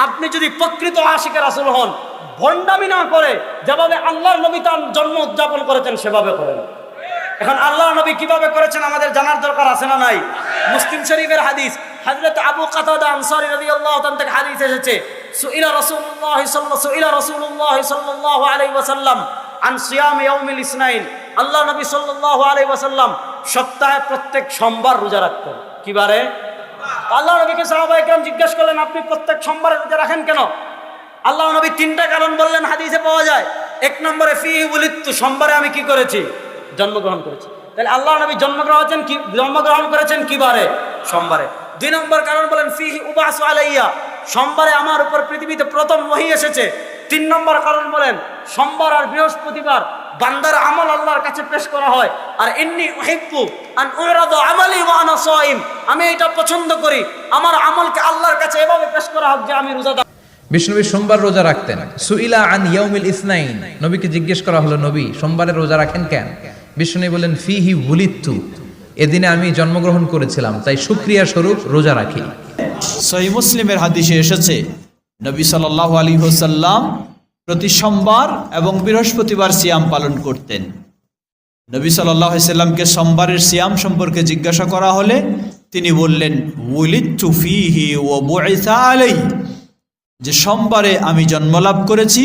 আপনি যদি প্রকৃত আশিকে রাসূল হন, ভণ্ডামি না করে যেভাবে আল্লাহর নবী তার জন্ম উদযাপন করেছেন সেভাবে করেন। এখন আল্লাহর নবী কিভাবে করেছেন আমাদের জানার দরকার আছে না নাই? মুসলিম শরীফের হাদিস, হযরত আবু কাতাদা আনসারী রাদিয়াল্লাহু তাআলা থেকে হাদিস এসেছে, সুইলা রাসূলুল্লাহ সাল্লাল্লাহু আলাইহি ওয়াসাল্লাম আন সিয়াম ইয়াউমিল ইসনাইন। আল্লাহ নবী সাল্লাল্লাহু আলাইহি ওয়াসাল্লাম সপ্তাহে প্রত্যেক সোমবার রোজা রাখতেন। কি বারে? আল্লাহ নবীকে সাহাবায়ে কেরাম জিজ্ঞেস করলেন, আপনি প্রত্যেক সোমবারে রোজা রাখেন কেন? আল্লাহ নবী তিনটা কারণ বললেন, হাদিসে পাওয়া যায়। এক নম্বরে ফিহি উলিদতু, সোমবারে আমি কি করেছি? জন্মগ্রহণ করেছি। তাহলে আল্লাহ নবী জন্মগ্রহণ করেছেন কি বারে? সোমবারে। দুই নম্বর কারণ বলেন ফিহি উবাসু আলাইয়া, সোমবারে আমার উপর পৃথিবীতে প্রথম ওহী এসেছে। তিন নম্বর কারণ বলেন সোমবার আর বৃহস্পতিবার বান্দার আমল আল্লাহর কাছে পেশ করা হয়। আর ইন্নী উহিব্বু আন উরাদা আমালি ওয়া আনা সাইম, আমি এটা পছন্দ করি আমার আমলকে আল্লাহর কাছে এভাবে পেশ করা হোক যে আমি রোজাদার। বিষ্ণুনবী সোমবার রোজা রাখতেন। সুইলা আন ইয়াউমিল ইসনাইন, নবীকে জিজ্ঞেস করা হলো, নবী সোমবারে রোজা রাখেন কেন? বিষ্ণুনবী বলেন ফিহি উলিদতু, এদিনে আমি জন্মগ্রহণ করেছিলাম, তাই শুকরিয়া স্বরূপ রোজা রাখি। সহিহ মুসলিমের হাদিসে এসেছে, নবী সাল্লাল্লাহু আলাইহি ওয়াসাল্লাম প্রতি সোমবার এবং বৃহস্পতিবার সিয়াম পালন করতেন। নবী সাল্লাল্লাহু আলাইহি সাল্লামকে সোমবারের সিয়াম সম্পর্কে জিজ্ঞাসা করা হলে তিনি বললেন উলিদতু ফিহি ওয়া বুইসা আলাইহি, যে সোমবারে আমি জন্মলাভ করেছি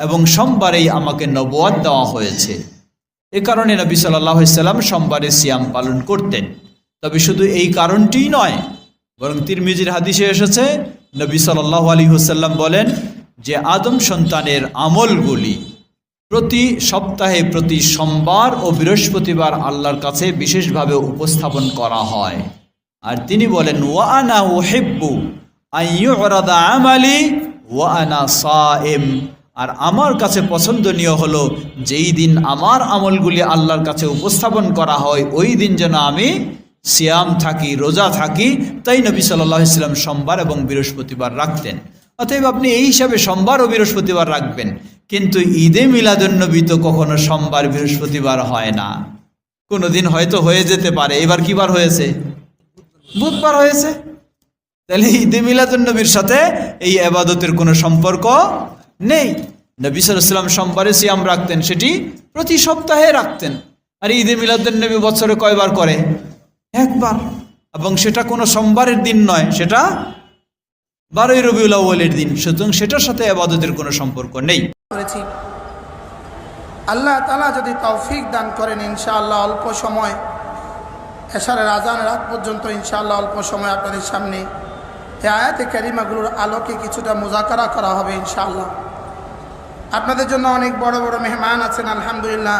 এবং সোমবারেই আমাকে নবুয়ত দেওয়া হয়েছে। এ কারণে নবী সাল্লাল্লাহু আলাইহি সাল্লাম সোমবারে সিয়াম পালন করতেন। তবে শুধু এই কারণটিই নয়, বরং তিরমিজির হাদিসে এসেছে, নবী সাল্লাল্লাহু আলাইহি ওয়াসাল্লাম বলেন যে আদম সন্তানের আমলগুলি প্রতি সপ্তাহে প্রতি সোমবার ও বৃহস্পতিবার আল্লাহর কাছে বিশেষভাবে উপস্থাপন করা হয়। আর তিনি বলেন ওয়া আনা উহিব্বু আন ইউরাদা আমালি ওয়া আনা সাইম, আর আমার কাছে পছন্দনীয় হলো যেই দিন আমার আমলগুলি আল্লাহর কাছে উপস্থাপন করা হয় ওই দিন যেন আমি সিয়াম থাকি, রোজা থাকি। তাই নবী সাল্লাল্লাহু আলাইহি ওয়াসাল্লাম সোমবার এবং বৃহস্পতিবার রাখতেন। অতএব আপনি এই হিসাবে সোমবার ও বৃহস্পতিবার রাখবেন, কিন্তু ঈদে মিলাদুন্নবী তো কখনো সোমবার বৃহস্পতিবার হয় না। কোনো দিন হয়তো হয়ে যেতে পারে, এবার কি বার হয়েছে? বুধবার হয়েছে। তাহলে ঈদে মিলাদুন্নবীর সাথে এই ইবাদতের কোনো সম্পর্ক নেই। নবী সাল্লাল্লাহু আলাইহি ওয়াসাল্লাম সোমবারে সিয়াম রাখতেন, সেটি প্রতি সপ্তাহে রাখতেন। আর ঈদে মিলাদুন্নবী বছরে কয়বার করে? একবার, এবং সেটা কোনো সোমবারের দিন নয়, সেটা 12ই রবিউল আউয়ালের দিন। সুতরাং সেটার সাথে ইবাদতের কোনো সম্পর্ক নেই। আল্লাহ তাআলা যদি তৌফিক দান করেন, ইনশাআল্লাহ অল্প সময় এশারের আজানের আগ পর্যন্ত ইনশাআল্লাহ অল্প সময় আপনাদের সামনে এই আয়াতে কারিমাগুলোর আলোকে কিছুটা মুযাকারা করা হবে ইনশাআল্লাহ। আপনাদের জন্য অনেক বড় বড় মেহমান আছেন আলহামদুলিল্লাহ।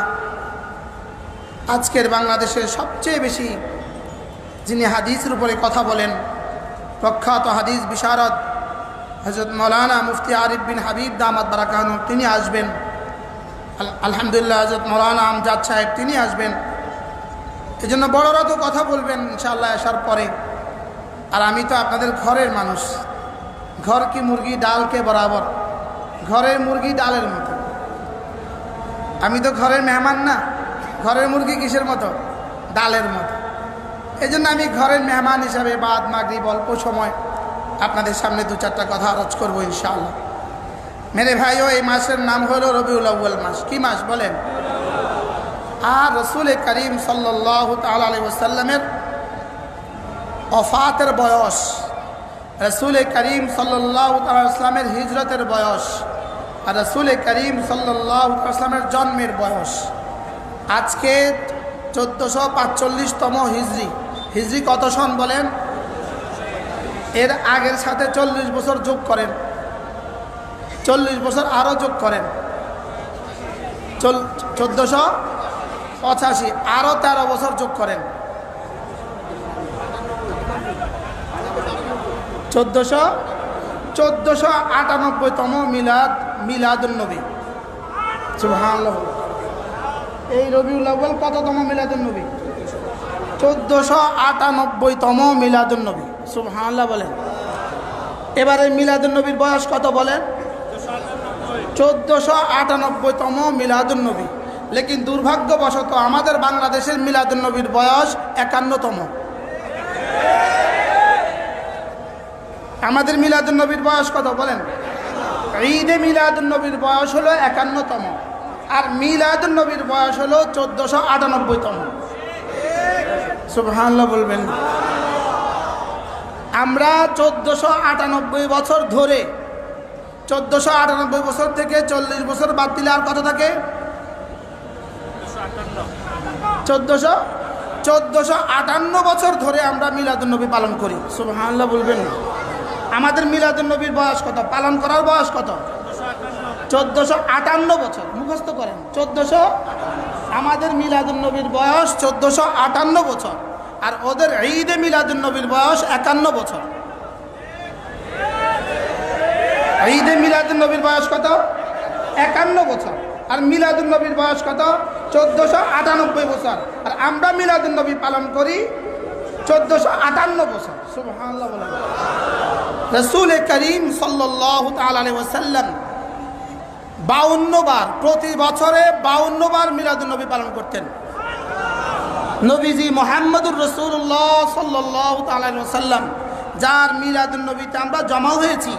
আজকের বাংলাদেশের সবচেয়ে বেশি যিনি হাদিসের উপরে কথা বলেন, প্রখ্যাত হাদিস বিশারদ হযরত মাওলানা মুফতি আরিফ বিন হাবিব দামাত বারাকাতুহু, তিনি আসবেন। আলহামদুলিল্লাহ হযরত মাওলানা আমজাদ সাহেব তিনি আসবেন। এই জন্য বড়রা তো কথা বলবেন ইনশাআল্লাহ আসার পরে। আর আমি তো আপনাদের ঘরের মানুষ, ঘর কি মুরগি ডালকে বরাবর, ঘরের মুরগি ডালের মতো। আমি তো ঘরের মেহমান না, ঘরের মুরগি কিসের মতো? ডালের মতো। এই জন্য আমি ঘরের মেহমান হিসাবে বাদ মাগরিব অল্প সময় আপনাদের সামনে দু চারটা কথা আরজ করবো ইনশাআল্লাহ। মেরে ভাইও, এই মাসের নাম হলো রবিউল আউয়াল মাস। কি মাস বলেন? আর রাসূল করিম সাল্লাল্লাহু তাআলা আলাইহি ওয়াসাল্লামের ওফাতের বয়স, রাসূল করিম সাল্লাল্লাহু তাআলা আলাইহি ওয়াসাল্লামের হিজরতের বয়স, আর রাসূল করিম সাল্লাল্লাহু তাআলা ওয়াসাল্লামের জন্মের বয়স আজকে 1445তম হিজরি। হিজরি কত সন বলেন? এর আগের সাথে 40 বছর যোগ করেন, 40 বছর আরও যোগ করেন, 1485, আরও 13 বছর যোগ করেন, 1498তম মিলাদুন্নবী। সুবহানাল্লাহ। এই রবিউল আউয়াল কততম মিলাদুন্নবী? 1498তম মিলাদুন্নবী। সুবহানাল্লাহ বলেন। এবারে মিলাদুন্নবীর বয়স কত বলেন? 1498তম মিলাদুন্নবী। লেকিন দুর্ভাগ্যবশত আমাদের বাংলাদেশের মিলাদুন্নবীর বয়স 51তম। আমাদের মিলাদুন নবীর বয়স কত বলেন? ঈদে মিলাদুন নবীর বয়স হলো 51তম, আর মিলাদুন নবীর বয়স হলো 1498তম। সুবহানাল্লাহ বলবেন। আমরা 1498 বছর ধরে, 1498 বছর থেকে 40 বছর বাদ দিলে আর কত থাকে? 1458 বছর ধরে আমরা মিলাদুন নবী পালন করি। সুবহানাল্লাহ বলবেন। আমাদের মিলাদুন নবীর বয়স কত? পালন করার বয়স কত? 1458 বছর। মুখস্থ করেন 1400। আমাদের মিলাদুন নবীর বয়স 1458 বছর, আর ওদের ঈদে মিলাদুন নবীর বয়স 51 বছর। ঈদে মিলাদুন নবীর বয়স কত? 51 বছর। আর মিলাদুন নবীর বয়স কত? 1498 বছর। আর আমরা মিলাদুন নবী পালন করি 1458 বছর। সুবহানাল্লাহ বলেন। রাসূল করিম সাল্লাল্লাহু তাআলা আলাইহি ওয়াসাল্লাম 52 বার, প্রতি বছরে 52 বার মিলাদুন নবী পালন করতেন। নবীজি মুহাম্মদুর রাসূলুল্লাহ সাল্লাল্লাহু তাআলা আলাইহি ওয়াসাল্লাম, যার মিলাদুন নবীতে আমরা জমা হয়েছি,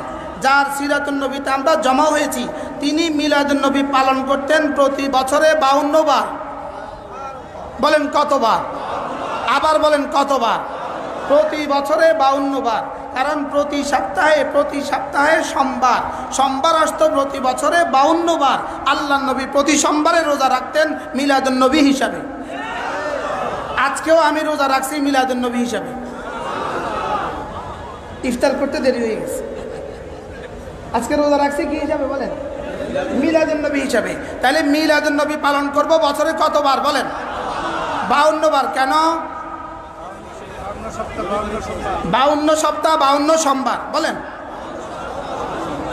যার সিরাতুন নবীতে আমরা জমা হয়েছি, তিনি মিলাদুন নবী পালন করতেন প্রতি বছরে 52 বার। বলেন কতবার? আবার বলেন কতবার? প্রতি বছরে 52 বার। কারণ প্রতি সপ্তাহে সোমবার আসতো প্রতি বছরে 52 বার। আল্লাহ নবী প্রতি সোমবারে রোজা রাখতেন মিলাদুন নবী হিসাবে। আজকেও আমি রোজা রাখছি মিলাদুন নবী হিসাবে। ইফতার করতে দেরি হয়ে গেছে, আজকে রোজা রাখছি কি হিসাবে বলেন? মিলাদুন নবী হিসাবে। তাহলে মিলাদুন নবী পালন করব বছরে কতবার বলেন? 52 বার। কেন? 52 সপ্তাহ, 52 সোমবার। বলেন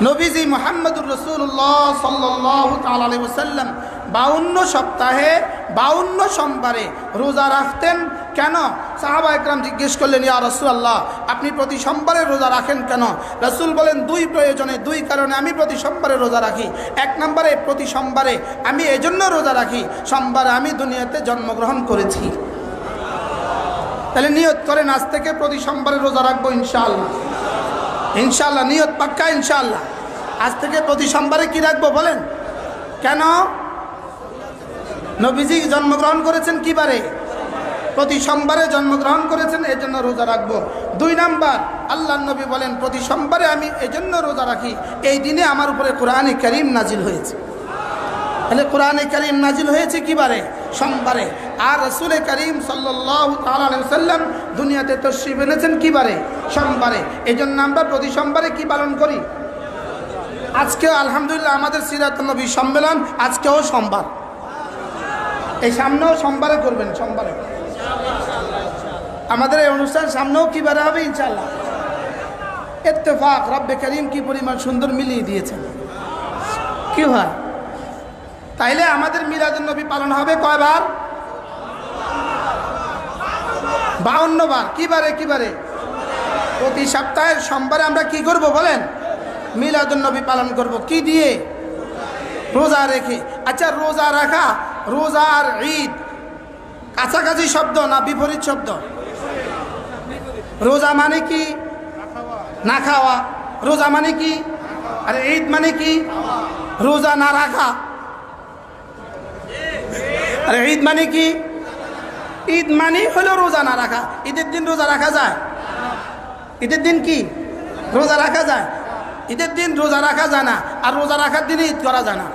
নবীজি মুহাম্মদুর রাসূলুল্লাহ সাল্লাল্লাহু তাআলা আলাইহি ওয়াসাল্লাম 52 সপ্তাহে 52 সোমবারে রোজা রাখতেন। কেন? সাহাবা একরাম জিজ্ঞেস করলেন, ইয়া রাসূলুল্লাহ, আপনি প্রতি সোমবারে রোজা রাখেন কেন? রাসূল বলেন, দুই প্রয়োজনে, দুই কারণে আমি প্রতি সোমবারে রোজা রাখি। এক নম্বরে, প্রতি সোমবারে আমি এজন্য রোজা রাখি, সোমবারে আমি দুনিয়াতে জন্মগ্রহণ করেছি। তাহলে নিয়ত করেন আজ থেকে প্রতি সোমবারে রোজা রাখবো ইনশাআল্লাহ। ইনশাআল্লাহ নিয়ত পাক্কা ইনশাআল্লাহ। আজ থেকে প্রতি সোমবারে কি রাখবো বলেন? কেন? নবীজি জন্মগ্রহণ করেছেন কি বারে? প্রতি সোমবারে জন্মগ্রহণ করেছেন, এজন্য রোজা রাখবো। 2 নাম্বার, আল্লাহর নবী বলেন প্রতি সোমবারে আমি এজন্য রোজা রাখি, এই দিনে আমার উপরে কোরআনে কারীম নাজিল হয়েছে। তাহলে কোরআনে কারীম নাজিল হয়েছে কি বারে? সোমবারে। আর রাসূল করিম সাল্লাল্লাহু তাআলা আলাইহি ওয়াসাল্লাম দুনিয়াতে তাশরীফ এনেছেন কি বারে? সোমবারে। এজন্য আমরা প্রতি সোমবারে কি পালন করি? আজকেও আলহামদুলিল্লাহ আমাদের সিরাতুন নবী সম্মেলন, আজকেও সোমবার। এই সামনেও সোমবারে করবেন, সোমবারে আমাদের এই অনুষ্ঠান সামনেও কি বারে হবে ইনশাআল্লাহ। ইত্তেফাক, রব্বে করিম কি পরিমাণ সুন্দর মিলিয়ে দিয়েছেন। কি হয়? তাইলে আমাদের মিলাদুন নবী পালন হবে কয়বার? 52 বার। কি বারে? কি বারে? প্রতি সপ্তাহের সোমবারে আমরা কি করব বলেন? মিলাদুন নবী পালন করব। কি দিয়ে? রোজা রেখে। আচ্ছা, রোজা রাখা, রোজা আর ঈদ কাছাকাছি শব্দ না বিপরীত শব্দ? রোজা মানে কি? না খাওয়া। রোজা মানে কি? আর ঈদ মানে কি? রোজা না রাখা। আর ঈদ মানে কি? ঈদ মানে হলো রোজা না রাখা। ঈদের দিন রোজা রাখা যায়? ঈদের দিন কি রোজা রাখা যায়? ঈদের দিন রোজা রাখা যায় না, আর রোজা রাখার দিনে ঈদ করা যায় না।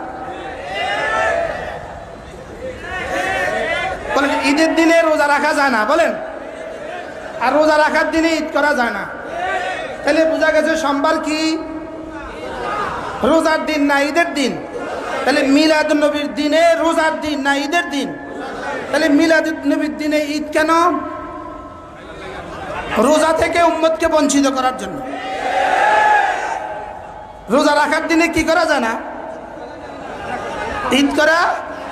বলেন ঈদের দিনে রোজা রাখা যায় না বলেন, আর রোজা রাখার দিনে ঈদ করা যায় না। তাহলে বোঝা গেছে সোমবার কি রোজার দিন না ঈদের দিন? তাহলে মিলাদুন নবীর দিনে রোজার দিন না ঈদের দিন? তাহলে মিলাদুন নবীর দিনে ঈদ কেন? রোজা থেকে উম্মতকে বঞ্চিত করার জন্য। রোজা রাখার দিনে কি করা যায় না? ঈদ করা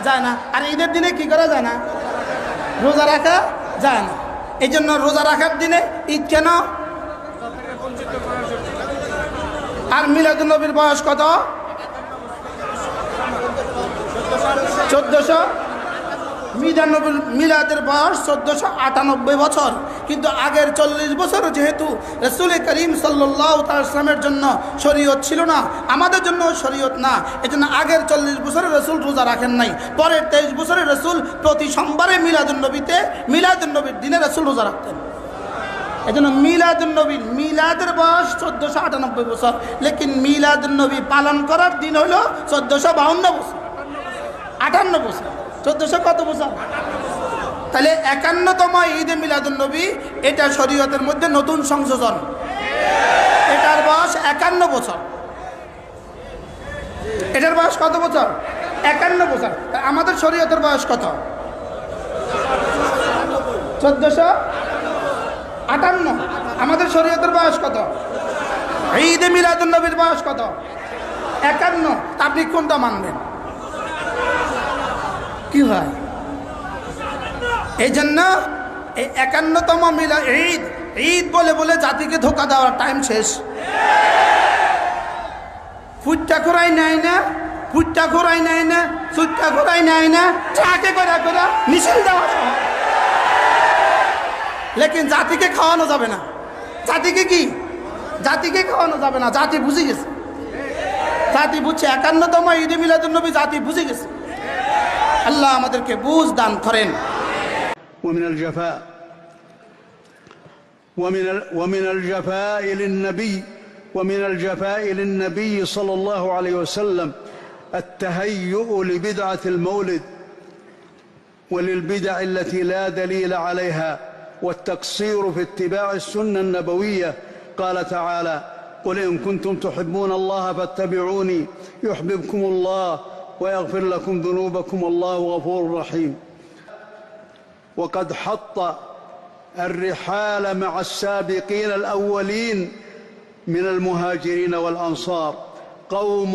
যায় না। আর ঈদের দিনে কি করা যায় না? রোজা রাখা যায় না। এই জন্য রোজা রাখার দিনে ঈদ কেন? আর মিলাদুন নবীর বয়স কত? 1400। মিলাদের বয়স 1498 বছর। কিন্তু আগের 40 বছর যেহেতু রাসূল করিম সাল্লাল্লাহু তাআলা ইসলামের জন্য শরীয়ত ছিল না, আমাদের জন্য শরীয়ত না, এজন্য আগের 40 বছরে রাসূল রোজা রাখেন নাই। পরের 23 বছরে রাসূল প্রতি সোমবারে মিলাদুন্নবীর দিনে রাসূল রোজা রাখতেন। এজন্য মিলাদের বয়স 1498 বছর, লেকিন মিলাদুন্নবী পালন করার দিন হইল 1452 বছর, 58 বছর। 1400 কত বছর? তাহলে 51তম ঈদে মিলাদুন্নবী, এটা শরীয়তের মধ্যে নতুন সংযোজন। এটার বয়স 51 বছর। এটার বয়স কত বছর? 51 বছর। আমাদের শরীয়তের বয়স কত? 1458। আমাদের শরীয়তের বয়স কত? ঈদে মিলাদুন্নবীর বয়স কত? 51। আপনি কোনটা মানবেন? কি হয়? এই জন্য এই 51তম ঈদ বলে বলে জাতিকে ধোকা দেওয়ার টাইম শেষ। ফুটটা খোরাই নেয় না, ফুটটা খোরাই নেয় না, সুটটা খোরাই নেয় না, ট্রাকে করে মিছিল দেওয়া, লেকিন জাতিকে খাওয়ানো যাবে না। জাতিকে খাওয়ানো যাবে না। জাতি বুঝে গেছে, জাতি বুঝছে। 51তম ঈদে মিলাদুন্নবী জাতি বুঝে গেছে। আল্লাহ আমাদেরকে বুঝ দান করেন। ومن الجفاء ومن الجفاء للنبي صلى الله عليه وسلم التهيؤ لبدعة المولد وللبدع التي لا دليل عليها والتقصير في اتباع السنة النبوية. قال تعالى: قل إن كنتم تحبون الله فاتبعوني يحببكم الله ويغفر لكم ذنوبكم والله غفور رحيم. وقد حط الرحال مع السابقين الأولين من المهاجرين والأنصار قوم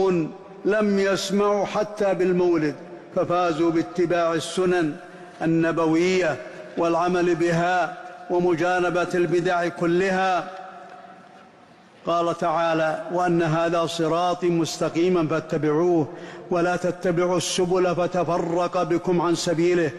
لم يسمعوا حتى بالمولد ففازوا باتباع السنن النبوية والعمل بها ومجانبة البدع كلها. قال تعالى: وأن هذا صراطي مستقيما فاتبعوه ولا تتبعوا السبل فتفرق بكم عن سبيله